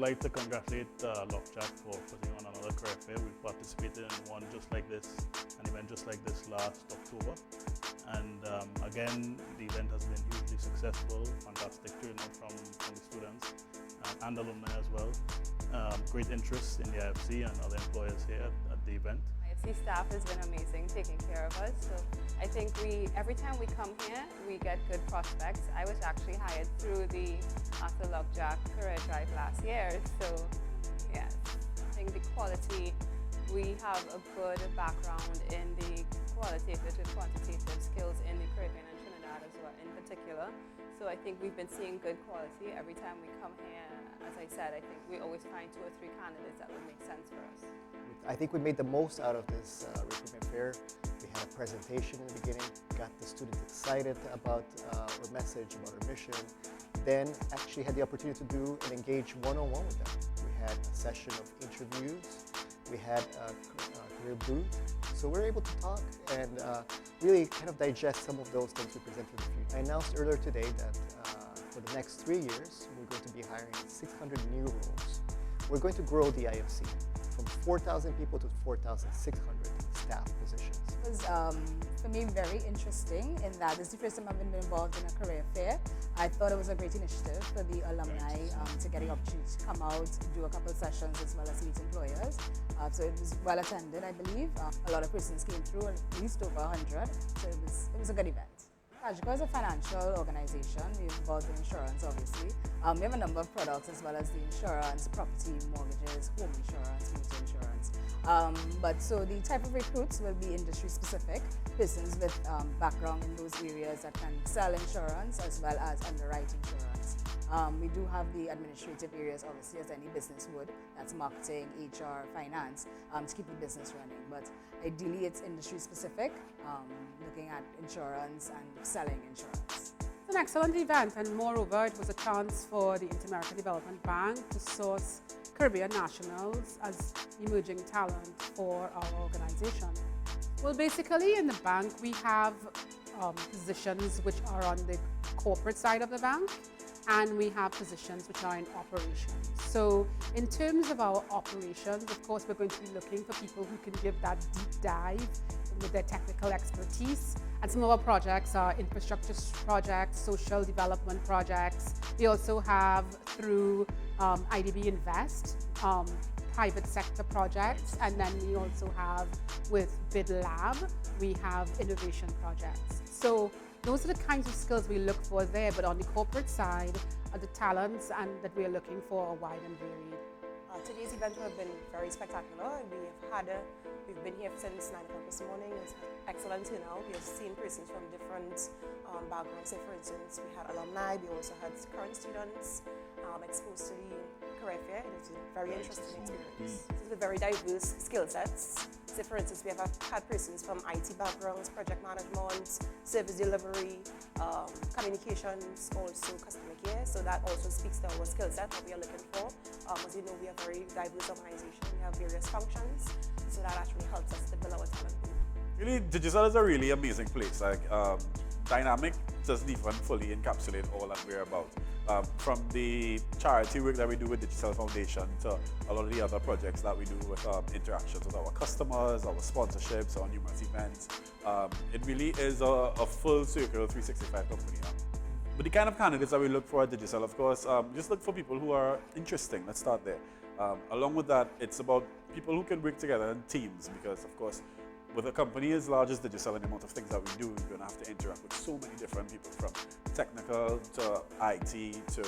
like to congratulate Lok Jack for putting on another career fair. We participated in one just like this, an event just like this last October. And again, the event has been hugely successful, fantastic turnout from the students and alumni as well. Great interest in the IFC and other employers here at the event. IFC staff has been amazing taking care of us. So I think every time we come here, we get good prospects. I was actually hired through the after Lok Jack career drive last year. So yes, I think the quality, we have a good background in the qualitative to quantitative skills in the Caribbean and Trinidad as well in particular. So I think we've been seeing good quality every time we come here. As I said, I think we always find 2 or 3 candidates that would make sense for us. I think we made the most out of this recruitment fair. We had a presentation in the beginning, got the students excited about our message, about our mission. Then actually had the opportunity to do and engage one-on-one with them. We had a session of interviews. We had a career booth. So we were able to talk and really kind of digest some of those things we presented in the future. I announced earlier today that for the next 3 years, we're going to be hiring 600 new roles. We're going to grow the IFC from 4,000 people to 4,600 staff positions. It was, for me, very interesting in that this is the first time I've been involved in a career fair. I thought it was a great initiative for the alumni to get the opportunity to come out, do a couple of sessions as well as meet employers. So it was well attended, I believe. A lot of persons came through, at least over 100. So it was a good event. Sagicor is a financial organization. We're involved in insurance, obviously. We have a number of products as well as the insurance, property, mortgages, home insurance, motor insurance. But so the type of recruits will be industry specific, persons with background in those areas that can sell insurance as well as underwrite insurance. We do have the administrative areas, obviously, as any business would. That's marketing, HR, finance, to keep the business running. But ideally, it's industry specific, looking at insurance and selling insurance. It's an excellent event, and moreover, it was a chance for the Inter-American Development Bank to source Caribbean nationals as emerging talent for our organization. Well, basically, in the bank, we have positions which are on the corporate side of the bank, and we have positions which are in operations. So in terms of our operations, of course, we're going to be looking for people who can give that deep dive with their technical expertise. And some of our projects are infrastructure projects, social development projects. We also have, through IDB Invest, private sector projects. And then we also have, with Bid Lab, we have innovation projects. So those are the kinds of skills we look for there, but on the corporate side are the talents and that we are looking for are wide and varied. Today's event has been very spectacular. We've been here since 9 o'clock this morning. It was excellent turnout. We have seen persons from different backgrounds. Say, for instance, we had alumni. We also had current students exposed to the career fair. It was a very interesting experience. This is a very diverse skill sets. Say, for instance, we have had persons from IT backgrounds, project management, service delivery, communications, also customer care. So that also speaks to our skill set that we are looking for. As you know, we are a very diverse organization. We have various functions, so that actually helps us to build our talent pool. Really, Digicel is a really amazing place. Like, dynamic doesn't even fully encapsulate all that we're about. From the charity work that we do with Digicel Foundation to a lot of the other projects that we do with interactions with our customers, our sponsorships, our numerous events. It really is a full circle 365 company. But the kind of candidates that we look for at Digicel, of course, just look for people who are interesting. Let's start there. Along with that, it's about people who can work together in teams because, of course, with a company as large as Digicel and the amount of things that we do, we're going to have to interact with so many different people, from technical to IT to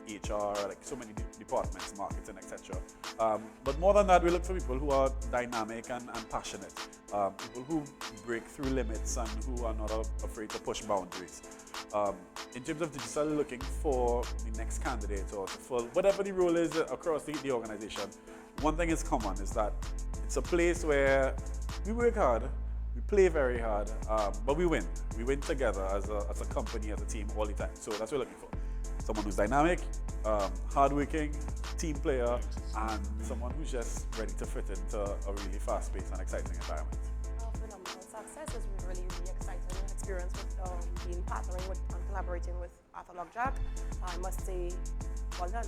HR, like so many departments, marketing, etc. But more than that, we look for people who are dynamic and passionate, people who break through limits and who are not afraid to push boundaries. In terms of Digicel, looking for the next candidate or to fill whatever the role is across the organization, one thing is common, is that it's a place where we work hard, we play very hard, but we win. We win together as a company, as a team, all the time. So that's what we're looking for. Someone who's dynamic, hardworking, team player, and someone who's just ready to fit into a really fast-paced and exciting environment. Phenomenal success. It was really, really exciting experience with partnering with and collaborating with Lok Jack. I must say, well done.